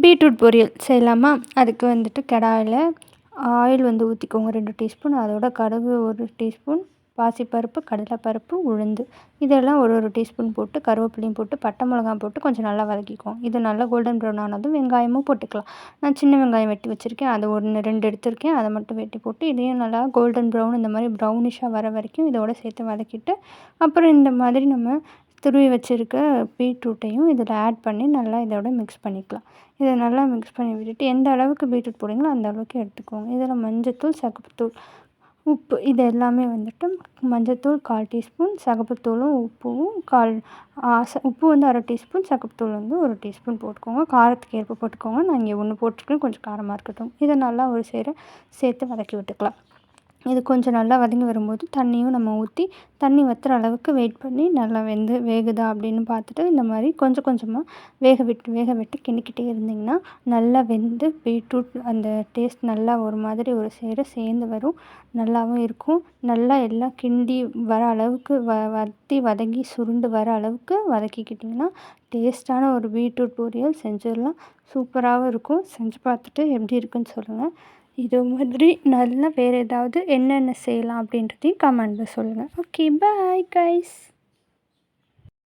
Beetroot பொரியல் செய்யலாமா? அதுக்கு வந்துட்டு கடாயில் ஆயில் வந்து ஊற்றிக்கோங்க 2 டீஸ்பூன். அதோட கடுகு 1 டீஸ்பூன், பாசிப்பருப்பு, கடலைப்பருப்பு, உளுந்து இதெல்லாம் ஒரு டீஸ்பூன் போட்டு, கருவேப்பிலையும் போட்டு, பட்டை மிளகாய் போட்டு கொஞ்சம் நல்லா வதக்கிக்கோங்க. இது நல்லா கோல்டன் ப்ரௌன் ஆனதும் வெங்காயமும் போட்டுக்கலாம். நான் சின்ன வெங்காயம் வெட்டி வச்சுருக்கேன். அது 1, 2 எடுத்திருக்கேன். அதை மட்டும் வெட்டி போட்டு இதையும் நல்லா கோல்டன் ப்ரௌன் இந்த மாதிரி ப்ரௌனிஷாக வர வரைக்கும் இதோட சேர்த்து வதக்கிட்டு, அப்புறம் இந்த மாதிரி நம்ம துருவி வச்சுருக்க பீட்ரூட்டையும் இதில் ஆட் பண்ணி நல்லா இதோட மிக்ஸ் பண்ணிக்கலாம். இதை நல்லா மிக்ஸ் பண்ணி விட்டுட்டு எந்த அளவுக்கு பீட்ரூட் போடுறீங்களோ அந்த அளவுக்கு எடுத்துக்கோங்க. இதில் மஞ்சத்தூள், சிகப்புத்தூள், உப்பு இது எல்லாமே வந்துட்டு மஞ்சத்தூள் 1/4 டீஸ்பூன், சிகப்புத்தூளும் உப்பும் உப்பு வந்து 1/2 டீஸ்பூன், சிகப்புத்தூள் வந்து 1 டீஸ்பூன் போட்டுக்கோங்க. காரத்துக்கு ஏற்ப போட்டுக்கோங்க. நான் இங்கே 1 போட்டிருக்கேன், கொஞ்சம் காரமாக இருக்கட்டும். இதை நல்லா ஒரு சேர்த்து வதக்கி விட்டுக்கலாம். இது கொஞ்சம் நல்லா வதங்கி வரும்போது தண்ணியும் நம்ம ஊற்றி தண்ணி வற்றுற அளவுக்கு வெயிட் பண்ணி நல்லா வேகுதா அப்படின்னு பார்த்துட்டு இந்த மாதிரி கொஞ்சம் கொஞ்சமாக வேக விட்டு கிண்டிக்கிட்டே இருந்திங்கன்னா நல்லா வெந்து பீட்ரூட் அந்த டேஸ்ட் நல்லா ஒரு மாதிரி ஒரு சேர்ந்து வரும். நல்லாவும் இருக்கும். நல்லா எல்லாம் கிண்டி வர அளவுக்கு வதங்கி சுருண்டு வர அளவுக்கு வதக்கிக்கிட்டிங்கன்னா டேஸ்ட்டான ஒரு பீட்ரூட் பொரியல் செஞ்சிடலாம். சூப்பராகவும் இருக்கும். செஞ்சு பார்த்துட்டு எப்படி இருக்குன்னு சொல்லுங்கள். இது மாதிரி நல்லா வேறு ஏதாவது என்னென்ன செய்யலாம் அப்படின்றதையும் கமெண்ட்டில் சொல்லுங்கள். Okay, bye guys.